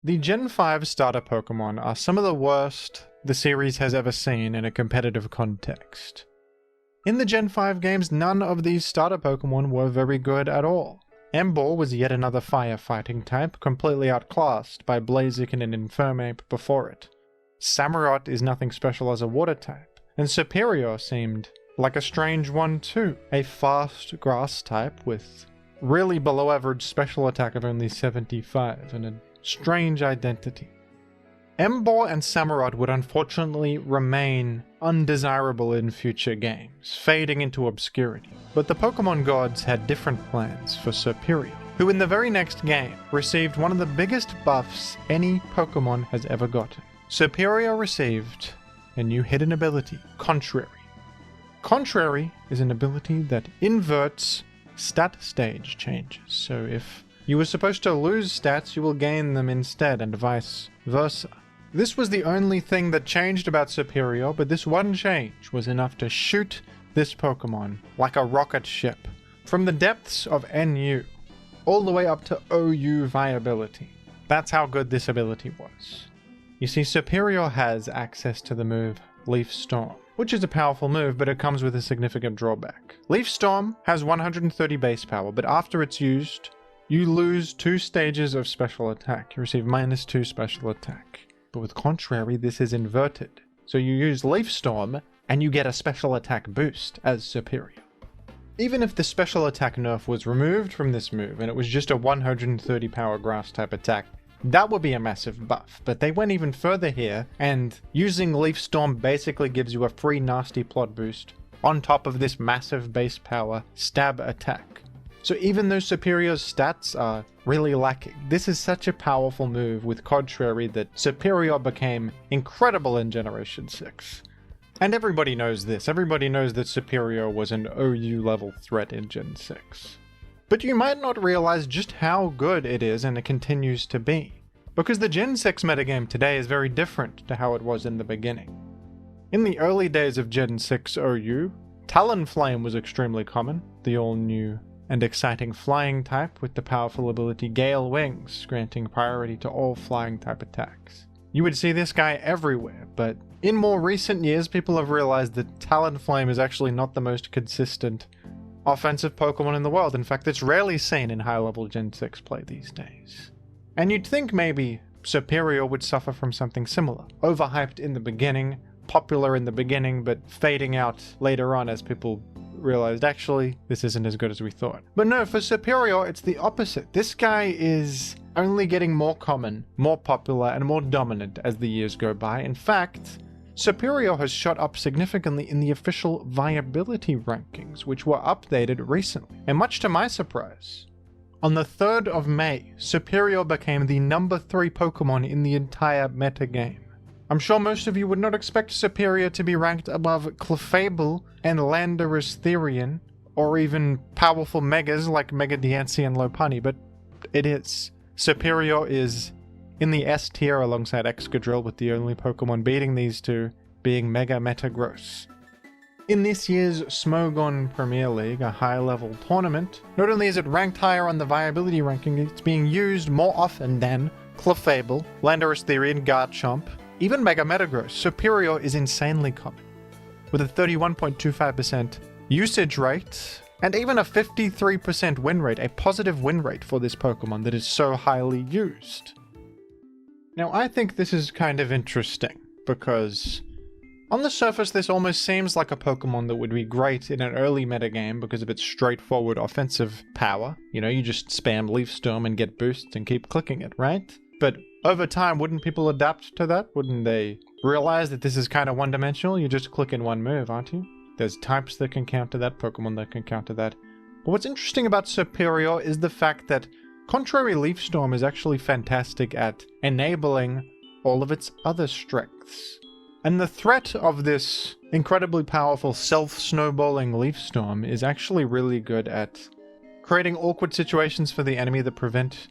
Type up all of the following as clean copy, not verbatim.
The Gen 5 starter Pokemon are some of the worst the series has ever seen in a competitive context. In the Gen 5 games, none of these starter Pokemon were very good at all. Emboar was yet another firefighting type, completely outclassed by Blaziken and Infernape before it. Samurott is nothing special as a water type, and Serperior seemed like a strange one too. A fast grass type with really below average special attack of only 75 and a strange identity. Emboar and Samurott would unfortunately remain undesirable in future games, fading into obscurity. But the Pokemon gods had different plans for Serperior, who in the very next game received one of the biggest buffs any Pokemon has ever gotten. Serperior received a new hidden ability, Contrary. Contrary is an ability that inverts stat stage changes, so if you were supposed to lose stats, you will gain them instead, and vice versa. This was the only thing that changed about Serperior, but this one change was enough to shoot this Pokemon like a rocket ship from the depths of NU all the way up to OU viability. That's how good this ability was. You see, Serperior has access to the move Leaf Storm, which is a powerful move, but it comes with a significant drawback. Leaf Storm has 130 base power, but after it's used, you lose 2 stages of special attack. You receive -2 special attack. But with Contrary, this is inverted. So you use Leaf Storm, and you get a special attack boost as Serperior. Even if the special attack nerf was removed from this move, and it was just a 130 power grass type attack, that would be a massive buff. But they went even further here, and using Leaf Storm basically gives you a free nasty plot boost on top of this massive base power stab attack. So even though Serperior's stats are really lacking, this is such a powerful move with Contrary that Serperior became incredible in Generation 6. And everybody knows this. Everybody knows that Serperior was an OU level threat in Gen 6. But you might not realize just how good it is and it continues to be, because the Gen 6 metagame today is very different to how it was in the beginning. In the early days of Gen 6 OU, Talonflame was extremely common, the all-new and exciting flying type with the powerful ability Gale Wings, granting priority to all flying type attacks. You would see this guy everywhere, but in more recent years people have realized that Talonflame is actually not the most consistent offensive Pokemon in the world. In fact, it's rarely seen in high-level Gen 6 play these days. And you'd think maybe Serperior would suffer from something similar. Overhyped in the beginning, popular in the beginning, but fading out later on as people realized actually this isn't as good as we thought. But no, for Serperior it's the opposite. This guy is only getting more common, more popular, and more dominant as the years go by. In fact, Serperior has shot up significantly in the official viability rankings, which were updated recently. And much to my surprise, on the 3rd of May, Serperior became the number 3 Pokemon in the entire metagame. I'm sure most of you would not expect Serperior to be ranked above Clefable and Landorus-Therian, or even powerful Megas like Mega Diancie and Lopunny, but it is. Serperior is in the S tier alongside Excadrill, with the only Pokemon beating these two being Mega Metagross. In this year's Smogon Premier League, a high-level tournament, not only is it ranked higher on the viability ranking, it's being used more often than Clefable, Landorus-Therian, Garchomp, even Mega Metagross. Serperior is insanely common, with a 31.25% usage rate, and even a 53% win rate, a positive win rate for this Pokemon that is so highly used. Now, I think this is kind of interesting, because on the surface this almost seems like a Pokemon that would be great in an early metagame because of its straightforward offensive power. You know, you just spam Leaf Storm and get boosts and keep clicking it, right? But over time, wouldn't people adapt to that? Wouldn't they realize that this is kind of one-dimensional? You just click in one move, aren't you? There's types that can counter that, Pokemon that can counter that. But what's interesting about Serperior is the fact that Contrary Leaf Storm is actually fantastic at enabling all of its other strengths. And the threat of this incredibly powerful self-snowballing Leaf Storm is actually really good at creating awkward situations for the enemy that prevent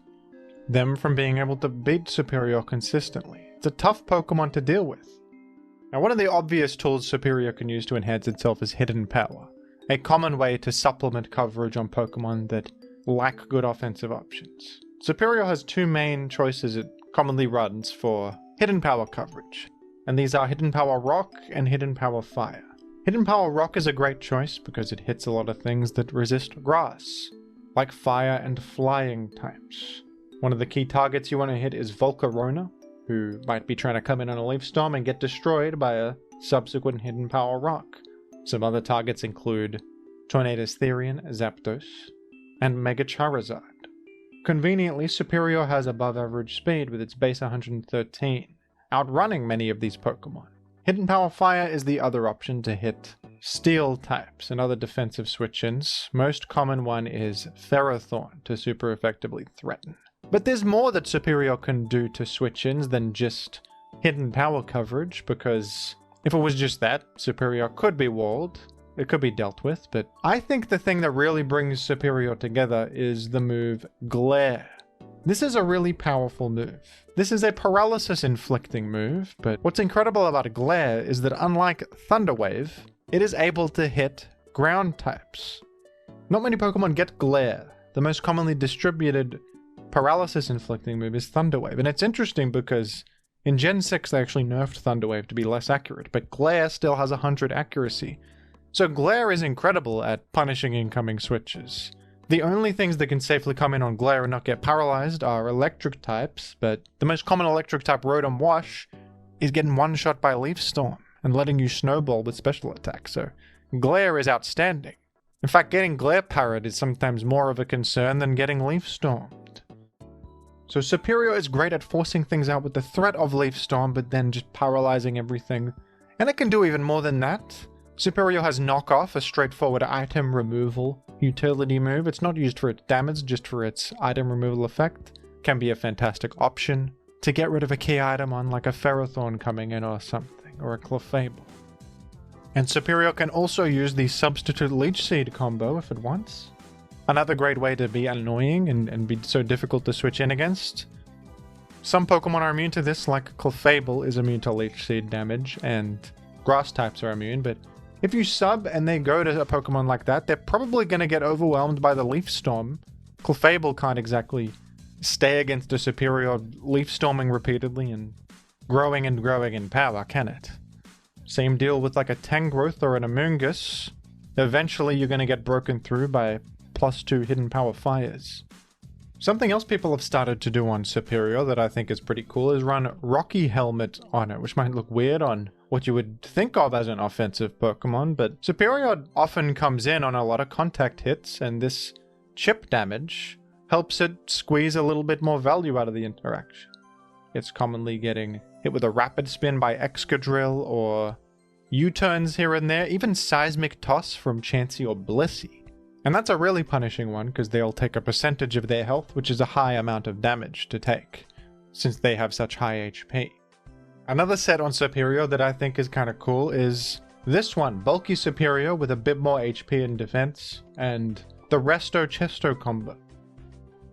them from being able to beat Serperior consistently. It's a tough Pokemon to deal with. Now, one of the obvious tools Serperior can use to enhance itself is Hidden Power, a common way to supplement coverage on Pokemon that lack good offensive options. Serperior has 2 main choices it commonly runs for hidden power coverage, and these are Hidden Power Rock and Hidden Power Fire. Hidden Power Rock is a great choice because it hits a lot of things that resist grass, like fire and flying types. One of the key targets you want to hit is Volcarona, who might be trying to come in on a Leaf Storm and get destroyed by a subsequent Hidden Power Rock. Some other targets include Tornadus-Therian, Zapdos, and Mega Charizard. Conveniently, Serperior has above average speed with its base 113, outrunning many of these Pokemon. Hidden Power Fire is the other option to hit Steel types and other defensive switch-ins. Most common one is Ferrothorn to super effectively threaten. But there's more that Serperior can do to switch-ins than just hidden power coverage, because if it was just that, Serperior could be walled, it could be dealt with, but I think the thing that really brings Serperior together is the move Glare. This is a really powerful move. This is a paralysis-inflicting move, but what's incredible about Glare is that unlike Thunder Wave, it is able to hit ground types. Not many Pokemon get Glare. The most commonly distributed paralysis-inflicting move is Thunder Wave, and it's interesting because in Gen 6 they actually nerfed Thunder Wave to be less accurate, but Glare still has 100 accuracy. So Glare is incredible at punishing incoming switches. The only things that can safely come in on Glare and not get paralyzed are electric types, but the most common electric type Rotom Wash is getting one-shot by Leaf Storm and letting you snowball with special attacks, so Glare is outstanding. In fact, getting Glare parried is sometimes more of a concern than getting Leaf Stormed. So Serperior is great at forcing things out with the threat of Leaf Storm, but then just paralyzing everything. And it can do even more than that. Serperior has Knock Off, a straightforward item removal utility move. It's not used for its damage, just for its item removal effect. Can be a fantastic option to get rid of a key item on like a Ferrothorn coming in or something, or a Clefable. And Serperior can also use the Substitute Leech Seed combo if it wants. Another great way to be annoying and be so difficult to switch in against. Some Pokemon are immune to this, like Clefable is immune to Leech Seed damage, and Grass types are immune, but if you sub and they go to a Pokemon like that, they're probably going to get overwhelmed by the Leaf Storm. Clefable can't exactly stay against a Serperior Leaf Storming repeatedly and growing in power, can it? Same deal with like a Tangrowth or an Amoonguss. Eventually you're going to get broken through by +2 hidden power fires. Something else people have started to do on Serperior that I think is pretty cool is run Rocky Helmet on it, which might look weird on what you would think of as an offensive Pokemon, but Serperior often comes in on a lot of contact hits, and this chip damage helps it squeeze a little bit more value out of the interaction. It's commonly getting hit with a Rapid Spin by Excadrill, or U-turns here and there, even Seismic Toss from Chansey or Blissey. And that's a really punishing one, because they'll take a percentage of their health, which is a high amount of damage to take, since they have such high HP. Another set on Serperior that I think is kind of cool is this one, Bulky Serperior with a bit more HP and defense, and the Resto Chesto combo.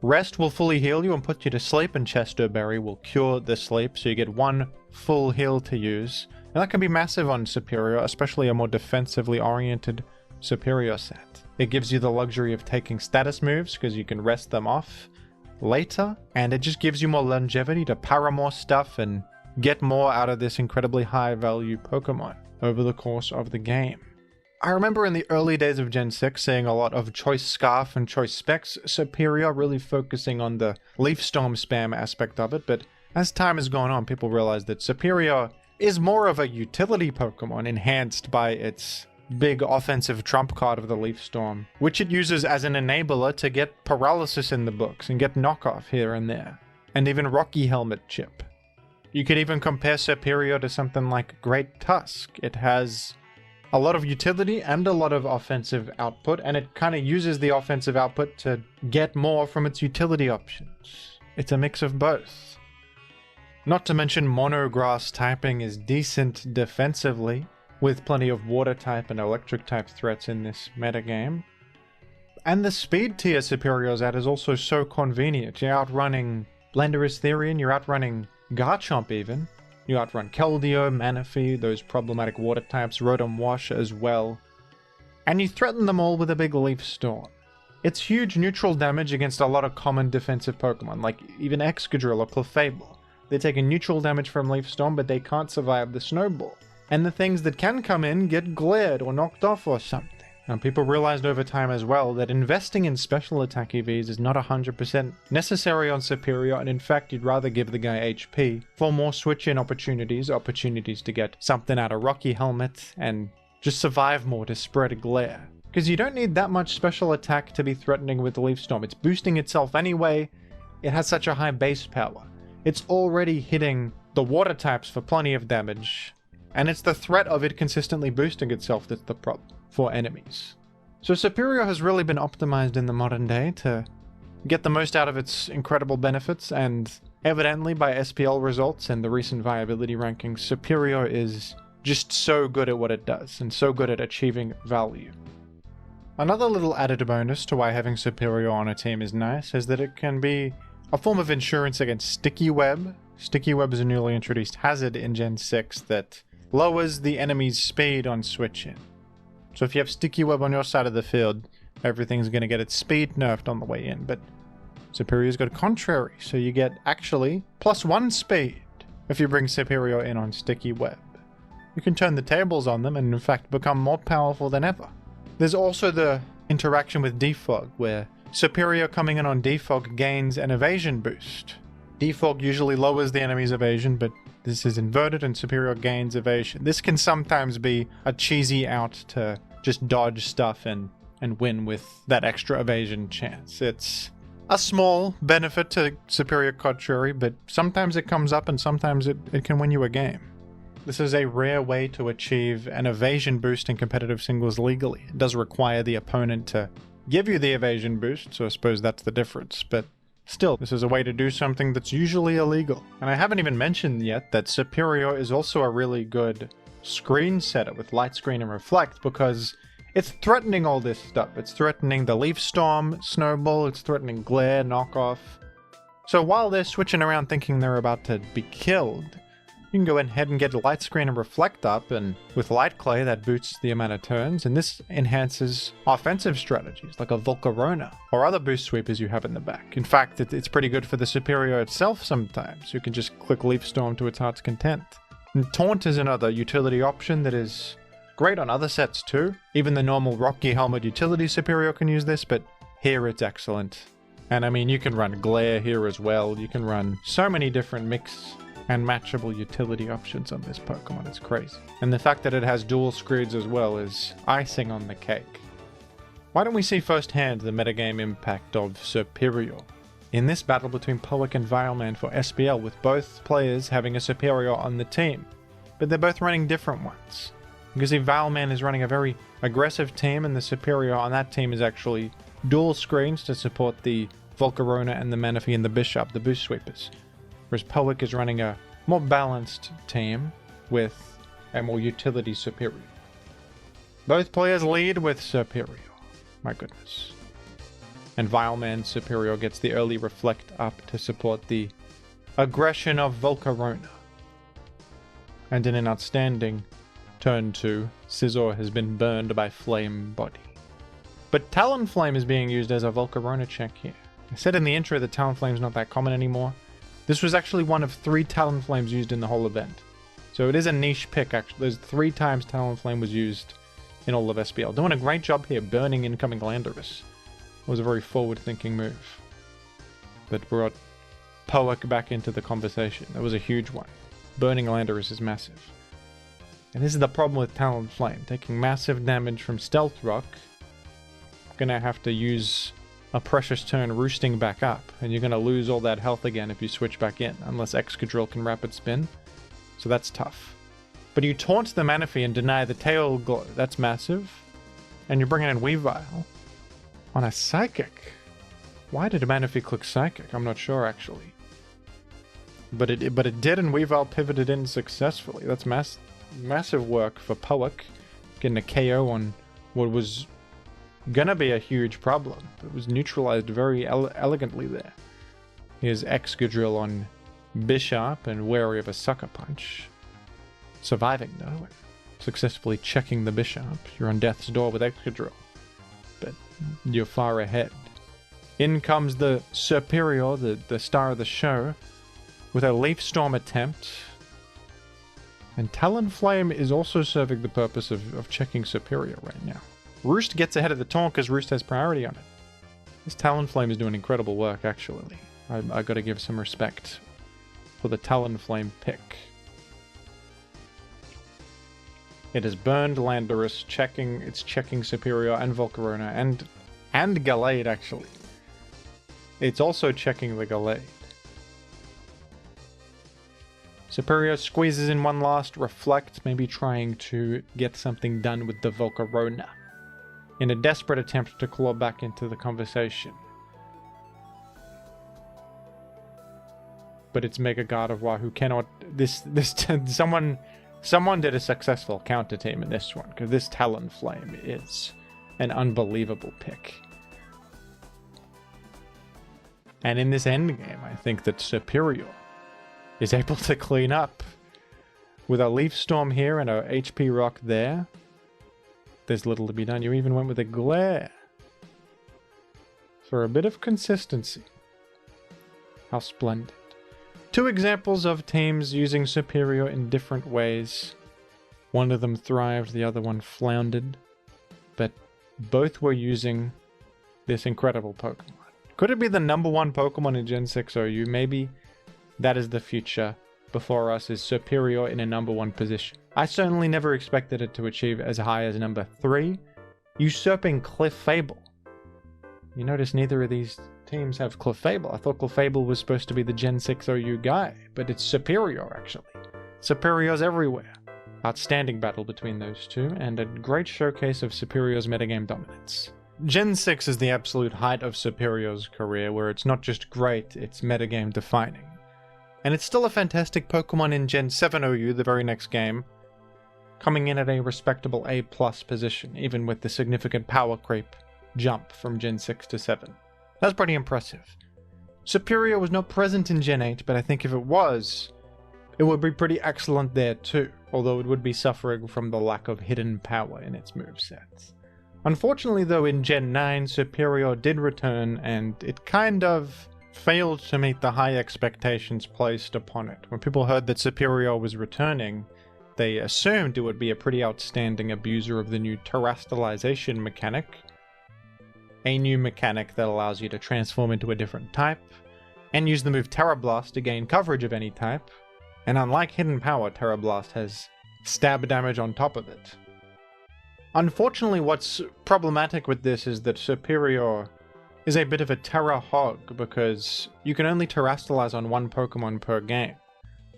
Rest will fully heal you and put you to sleep, and Chesto Berry will cure the sleep, so you get one full heal to use. And that can be massive on Serperior, especially a more defensively oriented Serperior set. It gives you the luxury of taking status moves because you can rest them off later, and it just gives you more longevity to para more stuff and get more out of this incredibly high value Pokemon over the course of the game. I remember in the early days of Gen 6 seeing a lot of Choice Scarf and Choice Specs Serperior really focusing on the Leaf Storm spam aspect of it, but as time has gone on, people realize that Serperior is more of a utility Pokemon enhanced by its big offensive trump card of the Leaf Storm, which it uses as an enabler to get paralysis in the books and get knockoff here and there, and even Rocky Helmet chip. You could even compare Serperior to something like Great Tusk. It has a lot of utility and a lot of offensive output, and it kind of uses the offensive output to get more from its utility options. It's a mix of both. Not to mention Monograss typing is decent defensively, with plenty of water type and electric type threats in this metagame. And the speed tier Serperior's at is also so convenient. You're outrunning Landorus-Therian, you're outrunning Garchomp even. You outrun Keldeo, Manaphy, those problematic water types, Rotom Wash as well. And you threaten them all with a big Leaf Storm. It's huge neutral damage against a lot of common defensive Pokemon, like even Excadrill or Clefable. They're taking neutral damage from Leaf Storm, but they can't survive the snowball. And the things that can come in get glared or knocked off or something. Now, people realized over time as well that investing in special attack EVs is not 100% necessary on Serperior, and in fact you'd rather give the guy HP for more switch-in opportunities to get something out of Rocky Helmet and just survive more to spread a glare. Because you don't need that much special attack to be threatening with the Leaf Storm. It's boosting itself anyway. It has such a high base power. It's already hitting the water types for plenty of damage, and it's the threat of it consistently boosting itself that's the problem for enemies. So Serperior has really been optimized in the modern day to get the most out of its incredible benefits, and evidently by SPL results and the recent viability rankings, Serperior is just so good at what it does and so good at achieving value. Another little added bonus to why having Serperior on a team is nice is that it can be a form of insurance against Sticky Web. Sticky Web is a newly introduced hazard in Gen 6 that lowers the enemy's speed on switch-in. So if you have Sticky Web on your side of the field, everything's going to get its speed nerfed on the way in, but Serperior's got a contrary, so you get actually +1 speed if you bring Serperior in on Sticky Web. You can turn the tables on them and in fact become more powerful than ever. There's also the interaction with Defog, where Serperior coming in on Defog gains an evasion boost. Defog usually lowers the enemy's evasion, but this is inverted and Serperior gains evasion. This can sometimes be a cheesy out to just dodge stuff and win with that extra evasion chance. It's a small benefit to Serperior Contrary, but sometimes it comes up and sometimes it can win you a game. This is a rare way to achieve an evasion boost in competitive singles legally. It does require the opponent to give you the evasion boost, so I suppose that's the difference, but still, this is a way to do something that's usually illegal. And I haven't even mentioned yet that Serperior is also a really good screen setter with Light Screen and Reflect, because it's threatening all this stuff. It's threatening the Leaf Storm, Snowball, it's threatening Glare, Knockoff. So while they're switching around thinking they're about to be killed, you can go ahead and get Light Screen and Reflect up, and with Light Clay that boosts the amount of turns, and this enhances offensive strategies like a Volcarona or other boost sweepers you have in the back. In fact, it's pretty good for the Serperior itself sometimes. You can just click Leaf Storm to its heart's content. And Taunt is another utility option that is great on other sets too. Even the normal Rocky Helmet utility Serperior can use this, but here it's excellent. And I mean, you can run Glare here as well. You can run so many different mix and matchable utility options on this Pokemon. It's crazy. And the fact that it has dual screeds as well is icing on the cake. Why don't we see firsthand the metagame impact of Serperior in this battle between Poik and Vileman for SPL, with both players having a Serperior on the team, but they're both running different ones. Because if Vileman is running a very aggressive team and the Serperior on that team is actually dual screens to support the Volcarona and the Manaphy and the Bishop, the boost sweepers. Whereas Poik is running a more balanced team with a more utility Serperior. Both players lead with Serperior. My goodness. And Vileman's Serperior gets the early Reflect up to support the aggression of Volcarona. And in an outstanding turn 2, Scizor has been burned by Flame Body. But Talonflame is being used as a Volcarona check here. I said in the intro that Talonflame's not that common anymore. This was actually one of 3 Talonflames used in the whole event. So it is a niche pick, actually. There's 3 times Talonflame was used in all of SPL. Doing a great job here, burning incoming Landorus. It was a very forward-thinking move. That brought Poik back into the conversation. That was a huge one. Burning Landorus is massive. And this is the problem with Talonflame. Taking massive damage from Stealth Rock. Gonna have to use a precious turn roosting back up, and you're going to lose all that health again if you switch back in, unless Excadrill can rapid spin. So that's tough. But you taunt the Manaphy and deny the Tail Glow. That's massive. And you're bringing in Weavile on a Psychic. Why did Manaphy click Psychic? I'm not sure, actually. But it did, and Weavile pivoted in successfully. That's massive work for Poik, getting a KO on what was gonna be a huge problem. It was neutralized very elegantly there. Here's Excadrill on Bishop and wary of a Sucker Punch. Surviving though, and successfully checking the Bishop. You're on death's door with Excadrill, but you're far ahead. In comes the Serperior, the star of the show, with a Leaf Storm attempt. And Talonflame is also serving the purpose of checking Serperior right now. Roost gets ahead of the taunt because Roost has priority on it. This Talonflame is doing incredible work, actually. I gotta give some respect for the Talonflame pick. It has burned Landorus, it's checking Serperior and Volcarona, and Gallade, actually. It's also checking the Gallade. Serperior squeezes in one last Reflect, maybe trying to get something done with the Volcarona, in a desperate attempt to claw back into the conversation. But it's Mega Gardevoir who cannot... Someone did a successful counter team in this one, because this Talonflame is an unbelievable pick. And in this endgame, I think that Serperior is able to clean up. With a Leaf Storm here and a HP Rock there, there's little to be done. You even went with a Glare for a bit of consistency. How splendid. Two examples of teams using Serperior in different ways. One of them thrived, the other one floundered. But both were using this incredible Pokemon. Could it be the #1 Pokemon in Gen 6 OU? Maybe that is the future. Before us is Serperior in a #1 position. I certainly never expected it to achieve as high as #3, usurping Clefable. You notice neither of these teams have Clefable. I thought Clefable was supposed to be the Gen 6 OU guy, but it's Serperior, actually. Serperior's everywhere. Outstanding battle between those two, and a great showcase of Serperior's metagame dominance. Gen 6 is the absolute height of Serperior's career, where it's not just great, it's metagame defining. And it's still a fantastic Pokemon in Gen 7 OU, the very next game, coming in at a respectable A+ position, even with the significant power creep jump from Gen 6 to 7. That's pretty impressive. Serperior was not present in Gen 8, but I think if it was, it would be pretty excellent there too, although it would be suffering from the lack of hidden power in its movesets. Unfortunately though, in Gen 9, Serperior did return, and it kind of failed to meet the high expectations placed upon it. When people heard that Serperior was returning, they assumed it would be a pretty outstanding abuser of the new terrestrialization mechanic, a new mechanic that allows you to transform into a different type, and use the move Terra Blast to gain coverage of any type, and unlike Hidden Power, Terra Blast has stab damage on top of it. Unfortunately, what's problematic with this is that Serperior is a bit of a Terra hog, because you can only terrestrialize on one Pokemon per game.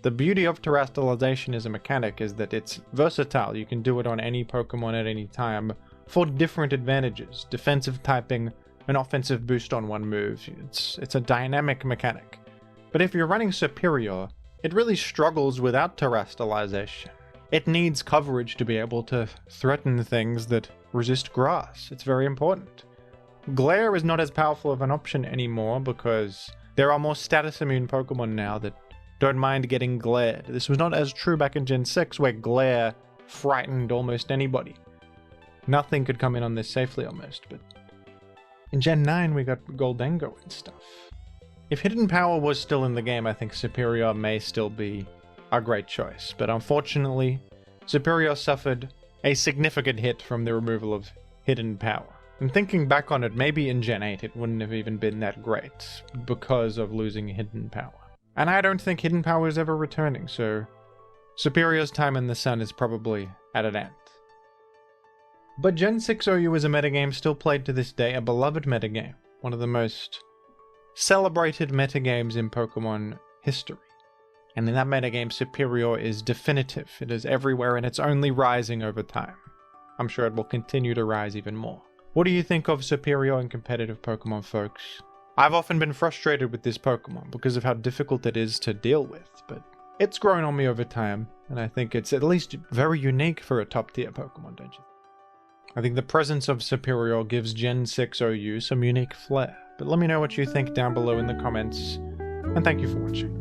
The beauty of terrestrialization as a mechanic is that it's versatile. You can do it on any Pokemon at any time for different advantages. Defensive typing, an offensive boost on one move. It's a dynamic mechanic. But if you're running Serperior, it really struggles without terrestrialization. It needs coverage to be able to threaten things that resist grass. It's very important. Glare is not as powerful of an option anymore because there are more status immune Pokemon now that don't mind getting glared. This was not as true back in Gen 6 where glare frightened almost anybody. Nothing could come in on this safely almost, but in Gen 9 we got Goldengo and stuff. If Hidden Power was still in the game, I think Serperior may still be a great choice, but unfortunately Serperior suffered a significant hit from the removal of Hidden Power. And thinking back on it, maybe in Gen 8 it wouldn't have even been that great because of losing Hidden Power. And I don't think Hidden Power is ever returning, so Serperior's time in the sun is probably at an end. But Gen 6 OU is a metagame still played to this day, a beloved metagame, one of the most celebrated metagames in Pokemon history. And in that metagame, Serperior is definitive. It is everywhere and it's only rising over time. I'm sure it will continue to rise even more. What do you think of Serperior in competitive Pokemon, folks? I've often been frustrated with this Pokemon because of how difficult it is to deal with, but it's grown on me over time, and I think it's at least very unique for a top tier Pokemon, don't you? I think the presence of Serperior gives Gen 6 OU some unique flair, but let me know what you think down below in the comments, and thank you for watching.